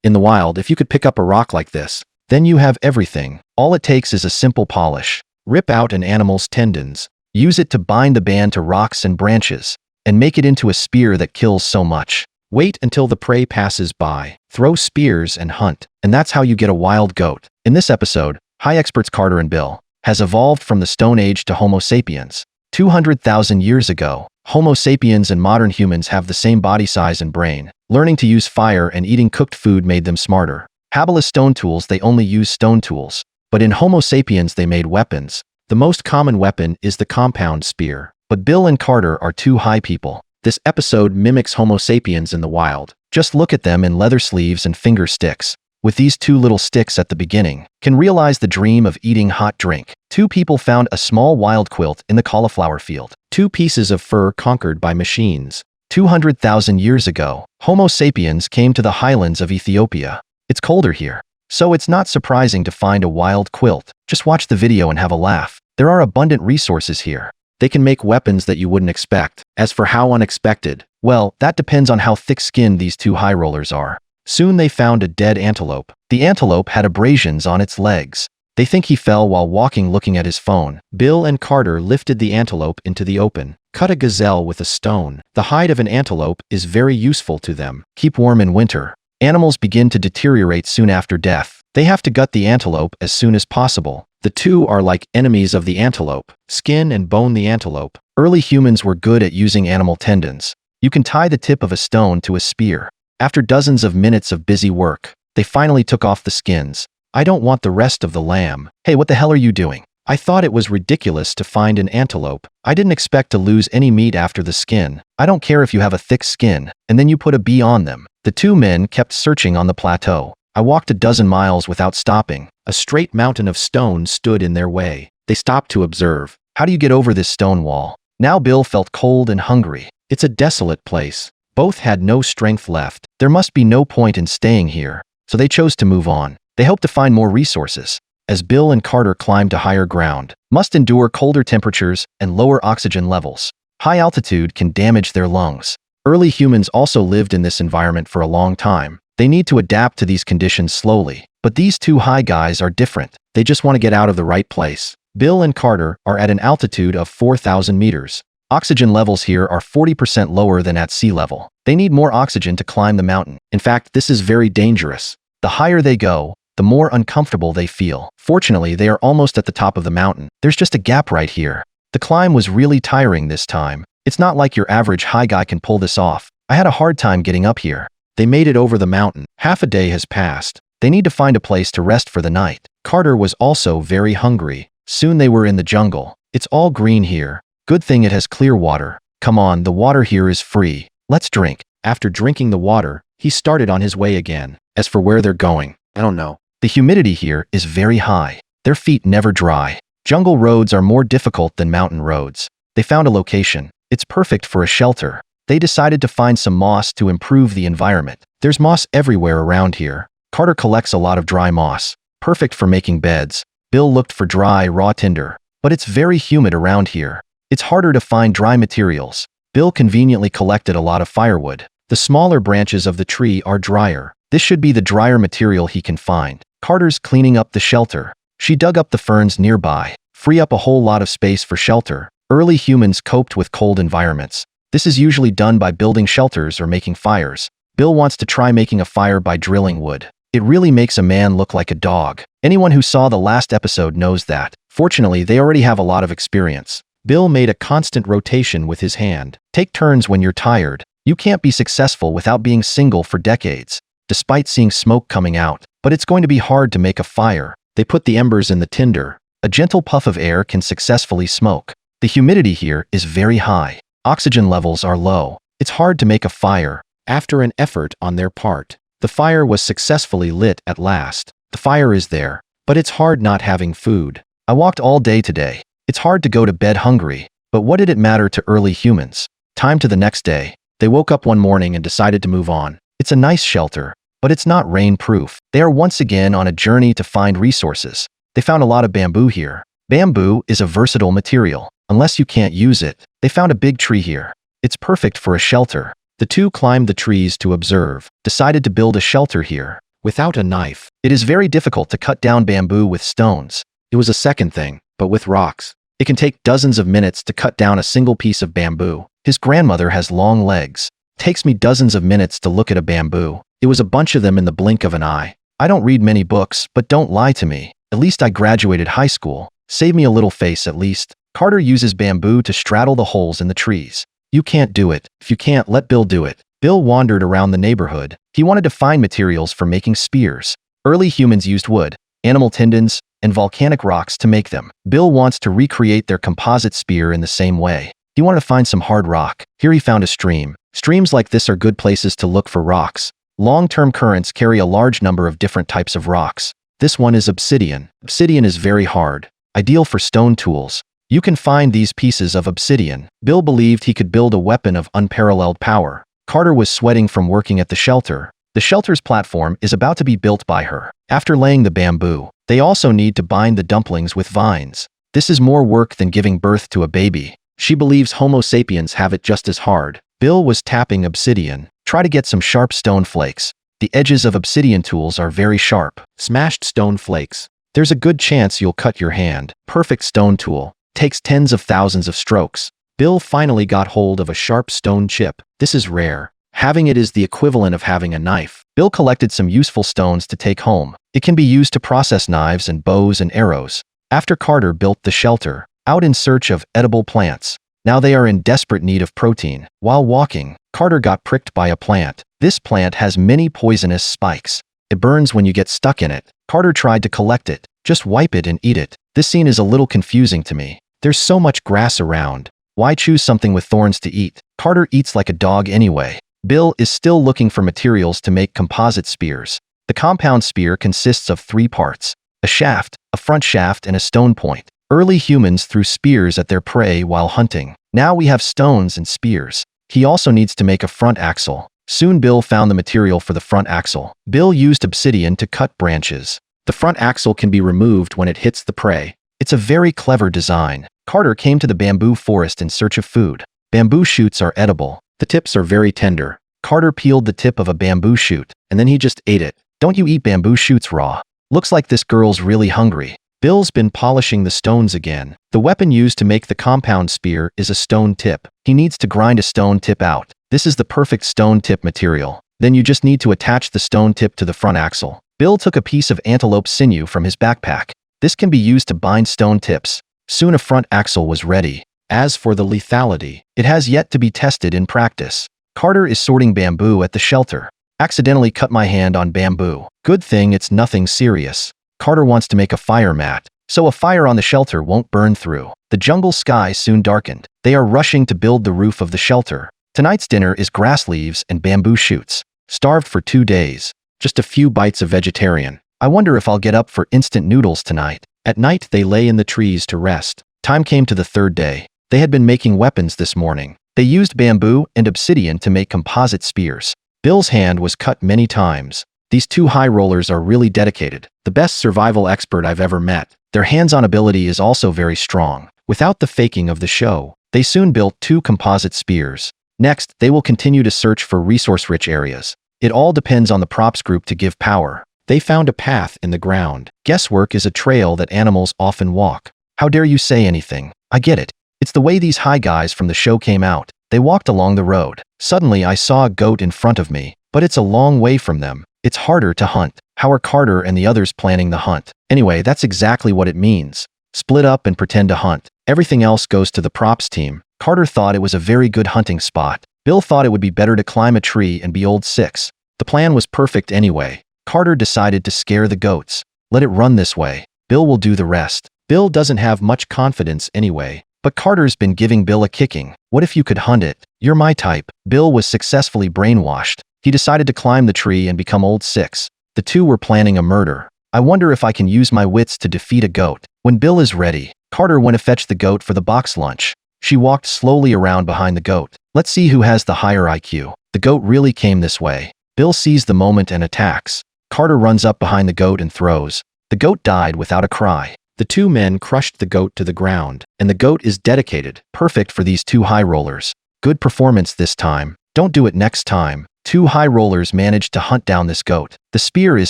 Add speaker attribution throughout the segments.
Speaker 1: In the wild, if you could pick up a rock like this, then you have everything. All it takes is a simple polish. Rip out an animal's tendons. Use it to bind the band to rocks and branches, and make it into a spear that kills so much. Wait until the prey passes by. Throw spears and hunt. And that's how you get a wild goat. In this episode, High Experts Carter and Bill has evolved from the Stone Age to Homo sapiens. 200,000 years ago, Homo sapiens and modern humans have the same body size and brain. Learning to use fire and eating cooked food made them smarter. Habilis stone tools, they only use stone tools. But in Homo sapiens they made weapons. The most common weapon is the compound spear. But Bill and Carter are two high people. This episode mimics Homo sapiens in the wild. Just look at them in leather sleeves and finger sticks. With these two little sticks at the beginning, can realize the dream of eating hot drink. Two people found a small wild quilt in the cauliflower field. Two pieces of fur conquered by machines. 200,000 years ago, Homo sapiens came to the highlands of Ethiopia. It's colder here, so it's not surprising to find a wild quilt. Just watch the video and have a laugh. There are abundant resources here. They can make weapons that you wouldn't expect. As for how unexpected, well, that depends on how thick-skinned these two high rollers are. Soon they found a dead antelope. The antelope had abrasions on its legs. They think he fell while walking looking at his phone. Bill and Carter lifted the antelope into the open. Cut a gazelle with a stone. The hide of an antelope is very useful to them. Keep warm in winter. Animals begin to deteriorate soon after death. They have to gut the antelope as soon as possible. The two are like enemies of the antelope. Skin and bone the antelope. Early humans were good at using animal tendons. You can tie the tip of a stone to a spear. After dozens of minutes of busy work, they finally took off the skins. I don't want the rest of the lamb. Hey, what the hell are you doing? I thought it was ridiculous to find an antelope. I didn't expect to lose any meat after the skin. I don't care if you have a thick skin, and then you put a bee on them. The two men kept searching on the plateau. I walked a dozen miles without stopping. A straight mountain of stone stood in their way. They stopped to observe. How do you get over this stone wall? Now Bill felt cold and hungry. It's a desolate place. Both had no strength left. There must be no point in staying here, so they chose to move on. They hoped to find more resources. As Bill and Carter climbed to higher ground, must endure colder temperatures and lower oxygen levels. High altitude can damage their lungs. Early humans also lived in this environment for a long time. They need to adapt to these conditions slowly. But these two high guys are different. They just want to get out of the right place. Bill and Carter are at an altitude of 4,000 meters. Oxygen levels here are 40% lower than at sea level. They need more oxygen to climb the mountain. In fact, this is very dangerous. The higher they go, the more uncomfortable they feel. Fortunately, they are almost at the top of the mountain. There's just a gap right here. The climb was really tiring this time. It's not like your average high guy can pull this off. I had a hard time getting up here. They made it over the mountain. Half a day has passed. They need to find a place to rest for the night. Carter was also very hungry. Soon they were in the jungle. It's all green here. Good thing it has clear water. Come on, the water here is free. Let's drink. After drinking the water, he started on his way again. As for where they're going, I don't know. The humidity here is very high. Their feet never dry. Jungle roads are more difficult than mountain roads. They found a location. It's perfect for a shelter. They decided to find some moss to improve the environment. There's moss everywhere around here. Carter collects a lot of dry moss, perfect for making beds. Bill looked for dry, raw tinder, but it's very humid around here. It's harder to find dry materials. Bill conveniently collected a lot of firewood. The smaller branches of the tree are drier. This should be the drier material he can find. Carter's cleaning up the shelter. She dug up the ferns nearby, free up a whole lot of space for shelter. Early humans coped with cold environments. This is usually done by building shelters or making fires. Bill wants to try making a fire by drilling wood. It really makes a man look like a dog. Anyone who saw the last episode knows that. Fortunately, they already have a lot of experience. Bill made a constant rotation with his hand. Take turns when you're tired. You can't be successful without being single for decades, despite seeing smoke coming out. But it's going to be hard to make a fire. They put the embers in the tinder. A gentle puff of air can successfully smoke. The humidity here is very high. Oxygen levels are low. It's hard to make a fire. After an effort on their part, the fire was successfully lit at last. The fire is there, but it's hard not having food. I walked all day today. It's hard to go to bed hungry, but what did it matter to early humans? Time to the next day. They woke up one morning and decided to move on. It's a nice shelter, but it's not rain-proof. They are once again on a journey to find resources. They found a lot of bamboo here. Bamboo is a versatile material. Unless you can't use it, they found a big tree here. It's perfect for a shelter. The two climbed the trees to observe, decided to build a shelter here. without a knife. It is very difficult to cut down bamboo with stones. It was a second thing, but with rocks. It can take dozens of minutes to cut down a single piece of bamboo. His grandmother has long legs. Takes me dozens of minutes to look at a bamboo. It was a bunch of them in the blink of an eye. I don't read many books, but don't lie to me. At least I graduated high school. Save me a little face at least. Carter uses bamboo to straddle the holes in the trees. You can't do it. If you can't, let Bill do it. Bill wandered around the neighborhood. He wanted to find materials for making spears. Early humans used wood, animal tendons, and volcanic rocks to make them. Bill wants to recreate their composite spear in the same way. He wanted to find some hard rock. Here he found a stream. Streams like this are good places to look for rocks. Long-term currents carry a large number of different types of rocks. This one is obsidian. Obsidian is very hard, ideal for stone tools. You can find these pieces of obsidian. Bill believed he could build a weapon of unparalleled power. Carter was sweating from working at the shelter. The shelter's platform is about to be built by her. After laying the bamboo, they also need to bind the dumplings with vines. This is more work than giving birth to a baby. She believes Homo sapiens have it just as hard. Bill was tapping obsidian. Try to get some sharp stone flakes. The edges of obsidian tools are very sharp. Smashed stone flakes. There's a good chance you'll cut your hand. Perfect stone tool. Takes tens of thousands of strokes. Bill finally got hold of a sharp stone chip. This is rare. Having it is the equivalent of having a knife. Bill collected some useful stones to take home. It can be used to process knives and bows and arrows. After Carter built the shelter, out in search of edible plants. Now they are in desperate need of protein. While walking, Carter got pricked by a plant. This plant has many poisonous spikes. It burns when you get stuck in it. Carter tried to collect it. Just wipe it and eat it. This scene is a little confusing to me. There's so much grass around. Why choose something with thorns to eat? Carter eats like a dog anyway. Bill is still looking for materials to make composite spears. The compound spear consists of 3 parts: a shaft, a front shaft, and a stone point. Early humans threw spears at their prey while hunting. Now we have stones and spears. He also needs to make a front axle. Soon Bill found the material for the front axle. Bill used obsidian to cut branches. The front axle can be removed when it hits the prey. It's a very clever design. Carter came to the bamboo forest in search of food. Bamboo shoots are edible. The tips are very tender. Carter peeled the tip of a bamboo shoot, and then he just ate it. Don't you eat bamboo shoots raw? Looks like this girl's really hungry. Bill's been polishing the stones again. The weapon used to make the compound spear is a stone tip. He needs to grind a stone tip out. This is the perfect stone tip material. Then you just need to attach the stone tip to the front axle. Bill took a piece of antelope sinew from his backpack. This can be used to bind stone tips. Soon a front axle was ready. As for the lethality, it has yet to be tested in practice. Carter is sorting bamboo at the shelter. Accidentally cut my hand on bamboo. Good thing it's nothing serious. Carter wants to make a fire mat, so a fire on the shelter won't burn through. The jungle sky soon darkened. They are rushing to build the roof of the shelter. Tonight's dinner is grass leaves and bamboo shoots. Starved for 2 days. Just a few bites of vegetarian. I wonder if I'll get up for instant noodles tonight. At night, they lay in the trees to rest. Time came to the 3rd day. They had been making weapons this morning. They used bamboo and obsidian to make composite spears. Bill's hand was cut many times. These 2 high rollers are really dedicated. The best survival expert I've ever met. Their hands-on ability is also very strong. Without the faking of the show, they soon built 2 composite spears. Next, they will continue to search for resource-rich areas. It all depends on the props group to give power. They found a path in the ground. Guesswork is a trail that animals often walk. How dare you say anything? I get it. It's the way these high guys from the show came out. They walked along the road. Suddenly, I saw a goat in front of me, but it's a long way from them. It's harder to hunt. How are Carter and the others planning the hunt? Anyway, that's exactly what it means. Split up and pretend to hunt. Everything else goes to the props team. Carter thought it was a very good hunting spot. Bill thought it would be better to climb a tree and be old 6. The plan was perfect anyway. Carter decided to scare the goats. Let it run this way. Bill will do the rest. Bill doesn't have much confidence anyway. But Carter's been giving Bill a kicking. What if you could hunt it? You're my type. Bill was successfully brainwashed. He decided to climb the tree and become old 6. The 2 were planning a murder. I wonder if I can use my wits to defeat a goat. When Bill is ready, Carter went to fetch the goat for the box lunch. She walked slowly around behind the goat. Let's see who has the higher IQ. The goat really came this way. Bill sees the moment and attacks. Carter runs up behind the goat and throws. The goat died without a cry. The 2 men crushed the goat to the ground, and the goat is dedicated, perfect for these 2 high rollers. Good performance this time. Don't do it next time. Two high rollers managed to hunt down this goat. The spear is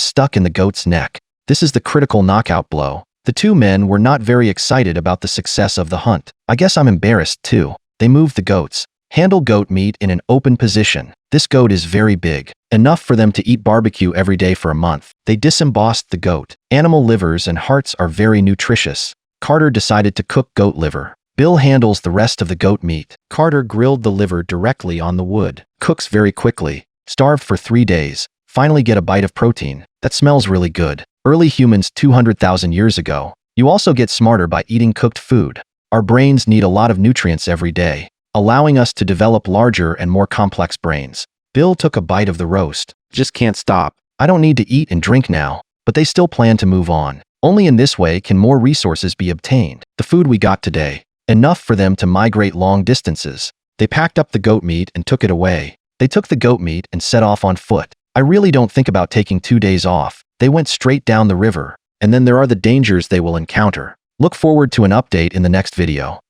Speaker 1: stuck in the goat's neck. This is the critical knockout blow. The two men were not very excited about the success of the hunt. I guess I'm embarrassed too. They moved the goats. Handle goat meat in an open position. This goat is very big, enough for them to eat barbecue every day for a month. They disembossed the goat. Animal livers and hearts are very nutritious. Carter decided to cook goat liver. Bill handles the rest of the goat meat. Carter grilled the liver directly on the wood. Cooks very quickly. Starved for 3 days. Finally get a bite of protein. That smells really good. Early humans 200,000 years ago. You also get smarter by eating cooked food. Our brains need a lot of nutrients every day, allowing us to develop larger and more complex brains. Bill took a bite of the roast. Just can't stop. I don't need to eat and drink now. But they still plan to move on. Only in this way can more resources be obtained. The food we got today. Enough for them to migrate long distances. They packed up the goat meat and took it away. They took the goat meat and set off on foot. I really don't think about taking 2 days off. They went straight down the river. And then there are the dangers they will encounter. Look forward to an update in the next video.